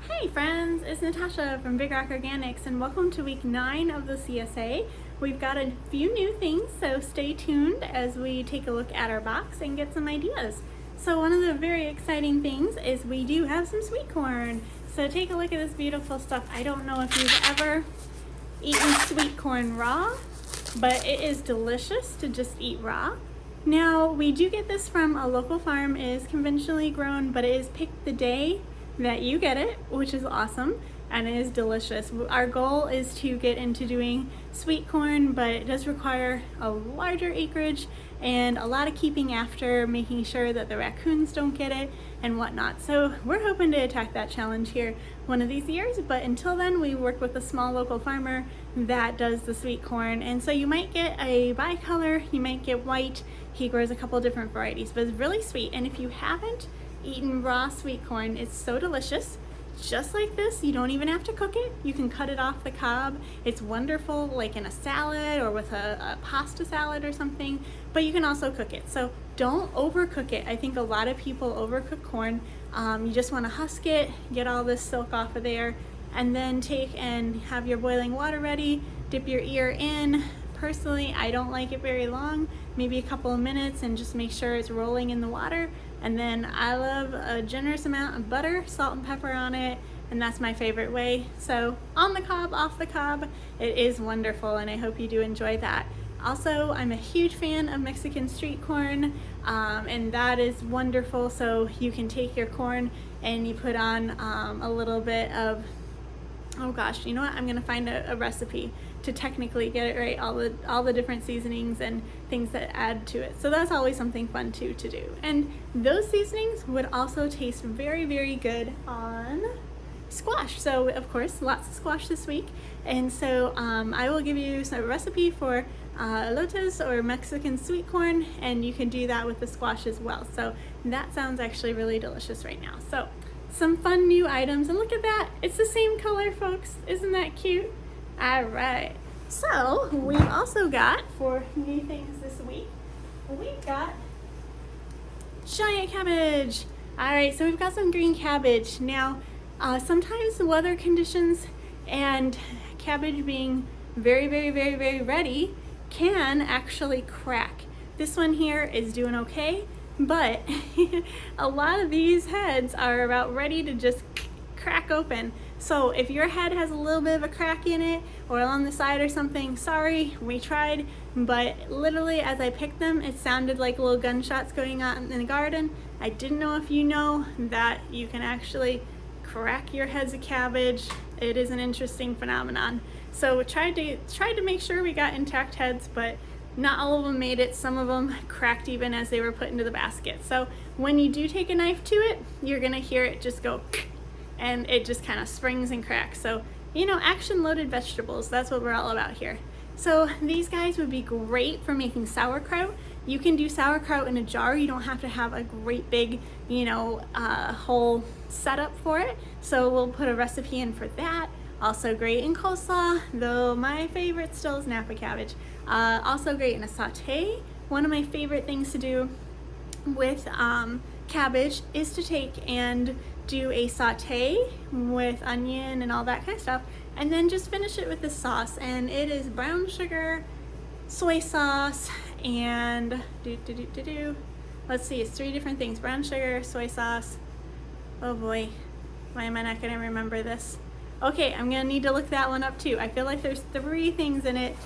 Hey friends, it's Natasha from Big Rock Organics and welcome to week 9 of the CSA. We've got a few new things, so stay tuned as we take a look at our box and get some ideas. So one of the very exciting things is we do have some sweet corn. So take a look at this beautiful stuff. I don't know if you've ever eaten sweet corn raw, but it is delicious to just eat raw. Now we do get this from a local farm. It is conventionally grown, but it is picked the day that you get it, which is awesome, and it is delicious. Our goal is to get into doing sweet corn, but it does require a larger acreage and a lot of keeping after, making sure that the raccoons don't get it and whatnot. So we're hoping to attack that challenge here one of these years, but until then we work with a small local farmer that does the sweet corn. And so you might get a bicolor, you might get white. He grows a couple different varieties, but it's really sweet. And if you haven't eaten raw sweet corn, it's so delicious. Just like this, you don't even have to cook it. You can cut it off the cob. It's wonderful like in a salad or with a pasta salad or something, but you can also cook it. So don't overcook it. I think a lot of people overcook corn. You just want to husk it, get all this silk off of there, and then take and have your boiling water ready, dip your ear in. Personally, I don't like it very long, maybe a couple of minutes, and just make sure it's rolling in the water. And then I love a generous amount of butter, salt and pepper on it, and that's my favorite way. So on the cob, off the cob, it is wonderful, and I hope you do enjoy that. Also, I'm a huge fan of Mexican street corn, and that is wonderful. So you can take your corn and you put on a little bit of, oh gosh, you know what? I'm gonna find a recipe to technically get it right, all the different seasonings and things that add to it. So that's always something fun too to do. And those seasonings would also taste very, very good on squash. So of course, lots of squash this week. And so I will give you a recipe for elotes or Mexican sweet corn, and you can do that with the squash as well. So that sounds actually really delicious right now. So some fun new items, and look at that, it's the same color, folks. Isn't that cute? All right, so we've also got, for new things this week, we've got giant cabbage. All right, so we've got some green cabbage. Now, sometimes the weather conditions and cabbage being very, very, very, very ready can actually crack. This one here is doing okay, but a lot of these heads are about ready to just crack open. So if your head has a little bit of a crack in it or along the side or something, sorry, we tried, but literally as I picked them, it sounded like little gunshots going on in the garden. I didn't know if you know that you can actually crack your heads of cabbage. It is an interesting phenomenon. So we tried to make sure we got intact heads, but not all of them made it. Some of them cracked even as they were put into the basket. So when you do take a knife to it, you're gonna hear it just go and it just kind of springs and cracks. So, you know, action-loaded vegetables, that's what we're all about here. So these guys would be great for making sauerkraut. You can do sauerkraut in a jar. You don't have to have a great big, you know, whole setup for it. So we'll put a recipe in for that. Also great in coleslaw, though my favorite still is Napa cabbage. Also great in a saute. One of my favorite things to do with cabbage is to take and do a saute with onion and all that kind of stuff, and then just finish it with the sauce. And it is brown sugar, soy sauce, and let's see, it's 3 different things: brown sugar, soy sauce. Oh boy, why am I not gonna remember this? Okay, I'm gonna need to look that one up too. I feel like there's 3 things in it.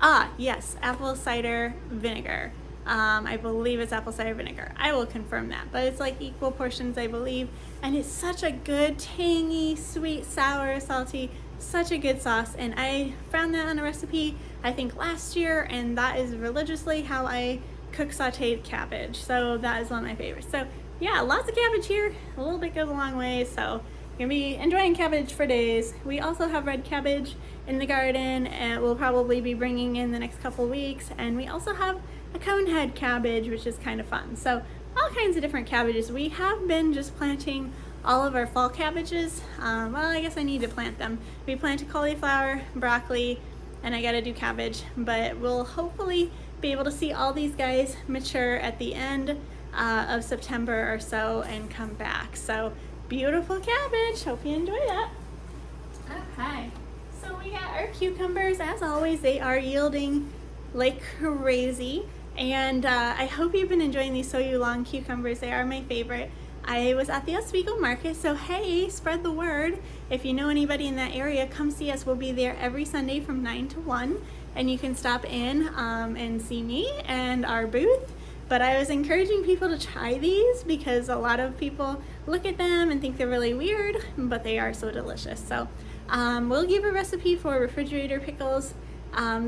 Ah, yes, apple cider vinegar. I believe it's apple cider vinegar. I will confirm that, but it's like equal portions, I believe. And it's such a good, tangy, sweet, sour, salty, such a good sauce. And I found that on a recipe, I think last year, and that is religiously how I cook sauteed cabbage. So that is one of my favorites. So yeah, lots of cabbage here. A little bit goes a long way, so you're gonna be enjoying cabbage for days. We also have red cabbage in the garden, and we'll probably be bringing in the next couple weeks. And we also have a conehead cabbage, which is kind of fun. So all kinds of different cabbages. We have been just planting all of our fall cabbages. Well, I guess I need to plant them. We planted cauliflower, broccoli, and I gotta do cabbage, but we'll hopefully be able to see all these guys mature at the end of September or so and come back. So beautiful cabbage. Hope you enjoy that. Okay, so we got our cucumbers. As always, they are yielding like crazy. And I hope you've been enjoying these Suyo long cucumbers. They are my favorite. I was at the Oswego market, so hey, spread the word. If you know anybody in that area, come see us. We'll be there every Sunday from 9 to 1, and you can stop in and see me and our booth. But I was encouraging people to try these because a lot of people look at them and think they're really weird, but they are so delicious. So we'll give a recipe for refrigerator pickles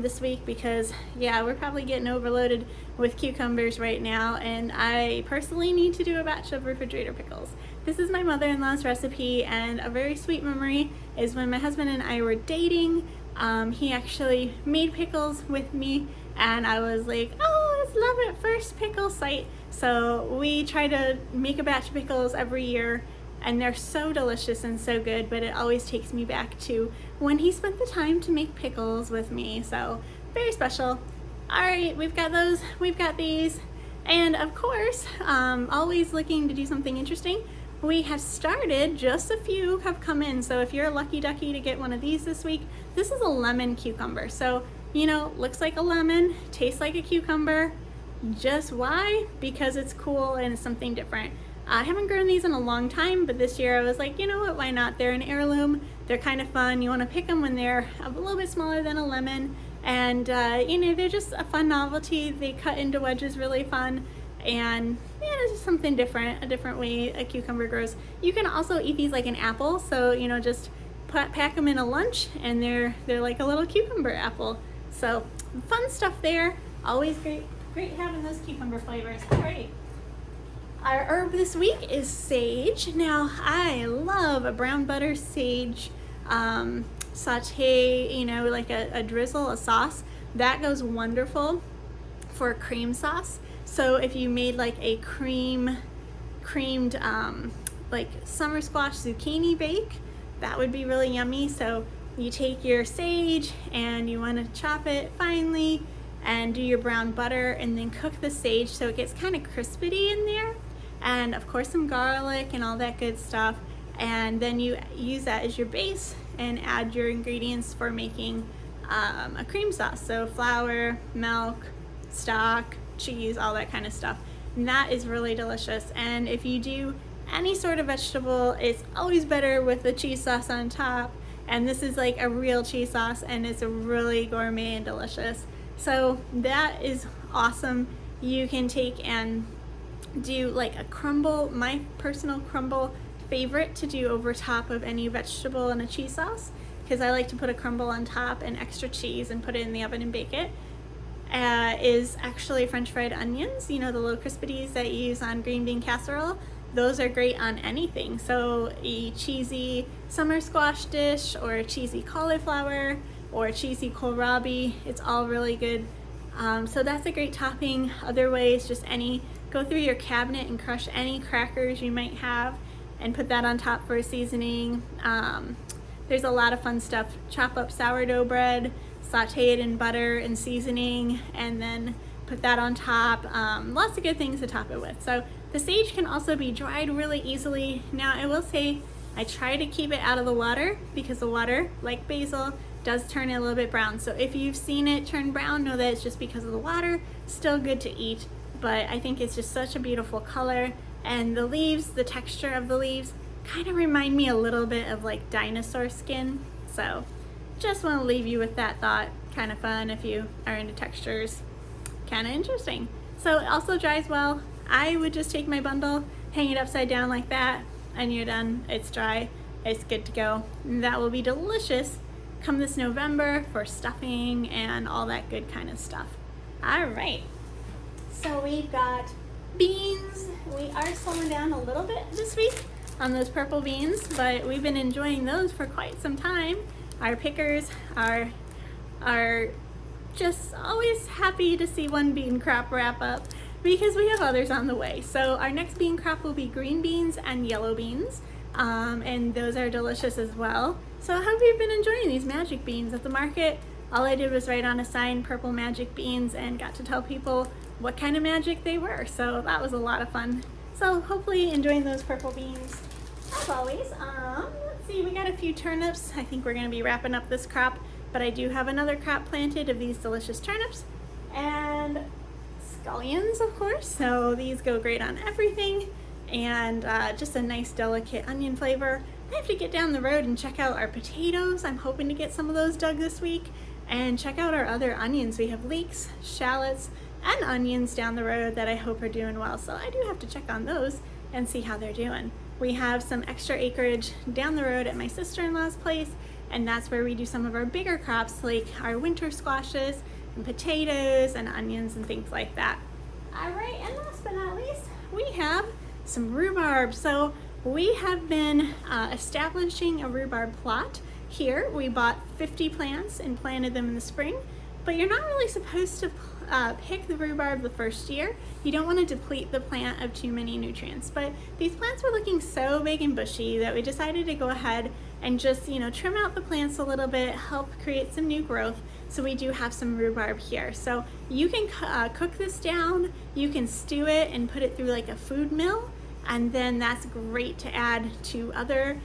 this week because yeah, we're probably getting overloaded with cucumbers right now, and I personally need to do a batch of refrigerator pickles. This is my mother-in-law's recipe, and a very sweet memory is when my husband and I were dating. He actually made pickles with me, and I was like, oh, it's love at first pickle sight. So we try to make a batch of pickles every year, and they're so delicious and so good, but it always takes me back to when he spent the time to make pickles with me. So very special. All right, we've got those, we've got these, and of course, always looking to do something interesting. We have started, just a few have come in, so if you're a lucky ducky to get one of these this week, this is a lemon cucumber. So, you know, looks like a lemon, tastes like a cucumber. Just why? Because it's cool and it's something different. I haven't grown these in a long time, but this year I was like, you know what, why not? They're an heirloom, they're kind of fun. You want to pick them when they're a little bit smaller than a lemon, and you know, they're just a fun novelty. They cut into wedges really fun, and yeah, it's just something different, a different way a cucumber grows. You can also eat these like an apple, so you know, just pack them in a lunch, and they're like a little cucumber apple. So fun stuff there. Always great having those cucumber flavors. All right. Our herb this week is sage. Now, I love a brown butter sage saute, you know, like a drizzle, a sauce. That goes wonderful for a cream sauce. So if you made like a creamed like summer squash zucchini bake, that would be really yummy. So you take your sage and you want to chop it finely and do your brown butter and then cook the sage so it gets kind of crispity in there. And of course some garlic and all that good stuff, and then you use that as your base and add your ingredients for making a cream sauce. So flour, milk, stock, cheese, all that kind of stuff, and that is really delicious. And if you do any sort of vegetable, it's always better with the cheese sauce on top, and this is like a real cheese sauce and it's really gourmet and delicious. So that is awesome. You can take and do like a crumble, my personal crumble favorite to do over top of any vegetable in a cheese sauce, because I like to put a crumble on top and extra cheese and put it in the oven and bake it, is actually French fried onions, you know, the little crispities that you use on green bean casserole. Those are great on anything. So a cheesy summer squash dish, or a cheesy cauliflower, or a cheesy kohlrabi, it's all really good. So that's a great topping. Other ways, just go through your cabinet and crush any crackers you might have and put that on top for a seasoning. There's a lot of fun stuff. Chop up sourdough bread, saute it in butter and seasoning, and then put that on top. Lots of good things to top it with. So the sage can also be dried really easily. Now I will say I try to keep it out of the water because the water, like basil, does turn it a little bit brown. So if you've seen it turn brown, know that it's just because of the water. Still good to eat, but I think it's just such a beautiful color. And the leaves, the texture of the leaves kind of remind me a little bit of like dinosaur skin. So just want to leave you with that thought. Kind of fun if you are into textures. Kind of interesting. So it also dries well. I would just take my bundle, hang it upside down like that, and you're done. It's dry. It's good to go. And that will be delicious come this November for stuffing and all that good kind of stuff. All right. So we've got beans. We are slowing down a little bit this week on those purple beans, but we've been enjoying those for quite some time. Our pickers are just always happy to see one bean crop wrap up because we have others on the way. So our next bean crop will be green beans and yellow beans, and those are delicious as well. So I hope you've been enjoying these magic beans at the market. All I did was write on a sign, purple magic beans, and got to tell people what kind of magic they were. So that was a lot of fun. So hopefully enjoying those purple beans. as always, let's see, we got a few turnips. I think we're gonna be wrapping up this crop, but I do have another crop planted of these delicious turnips. And scallions, of course, so these go great on everything, and just a nice delicate onion flavor. I have to get down the road and check out our potatoes. I'm hoping to get some of those dug this week, and check out our other onions. We have leeks, shallots, and onions down the road that I hope are doing well, so I do have to check on those and see how they're doing. We have some extra acreage down the road at my sister-in-law's place, and that's where we do some of our bigger crops like our winter squashes and potatoes and onions and things like that. All right, and last but not least, we have some rhubarb. So we have been establishing a rhubarb plot here. We bought 50 plants and planted them in the spring, but you're not really supposed to pick the rhubarb the first year. You don't want to deplete the plant of too many nutrients, but these plants were looking so big and bushy that we decided to go ahead and just, trim out the plants a little bit, help create some new growth. So we do have some rhubarb here. So you can cook this down, you can stew it and put it through like a food mill, and then that's great to add to other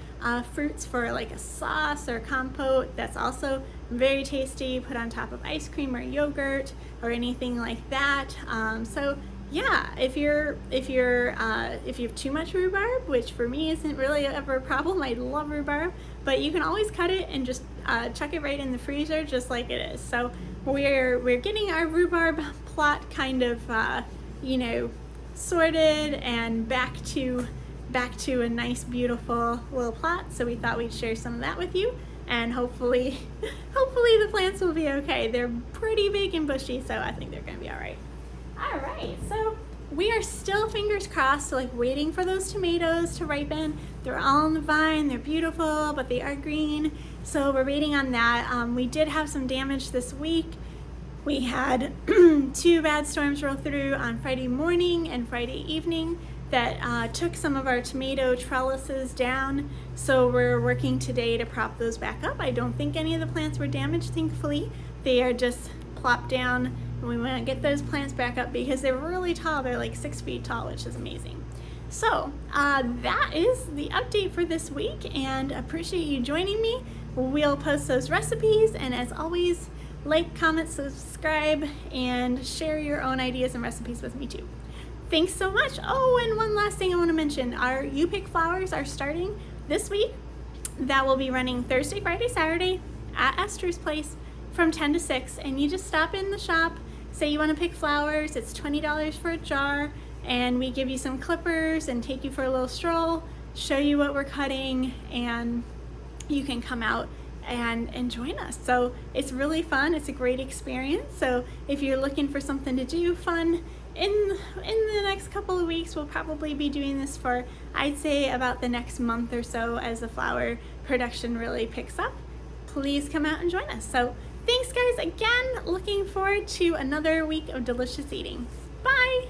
fruits for like a sauce or compote. That's also very tasty, put on top of ice cream or yogurt or anything like that. So yeah, if you have too much rhubarb, which for me isn't really ever a problem, I love rhubarb, but you can always cut it and just chuck it right in the freezer just like it is. So we're getting our rhubarb plot kind of sorted and back to a nice beautiful little plot. So we thought we'd share some of that with you, and hopefully the plants will be okay. They're pretty big and bushy, so I think they're gonna be all right. All right, so we are still, fingers crossed, waiting for those tomatoes to ripen. They're all on the vine, they're beautiful, but they are green. So we're waiting on that. We did have some damage this week. We had 2 bad storms roll through on Friday morning and Friday evening that took some of our tomato trellises down. So we're working today to prop those back up. I don't think any of the plants were damaged, thankfully. They are just plopped down, and we want to get those plants back up because they're really tall. They're like 6 feet tall, which is amazing. So that is the update for this week, and appreciate you joining me. We'll post those recipes, and as always, like, comment, subscribe, and share your own ideas and recipes with me too. Thanks so much. Oh, and one last thing I want to mention. Our You Pick Flowers are starting this week. That will be running Thursday, Friday, Saturday at Esther's place from 10 to 6. And you just stop in the shop, say you want to pick flowers. It's $20 for a jar. And we give you some clippers and take you for a little stroll, show you what we're cutting, and you can come out and join us. So it's really fun. It's a great experience. So if you're looking for something to do fun in the next couple of weeks, we'll probably be doing this for, I'd say, about the next month or so as the flower production really picks up. Please come out and join us. So thanks guys again. Looking forward to another week of delicious eating. Bye.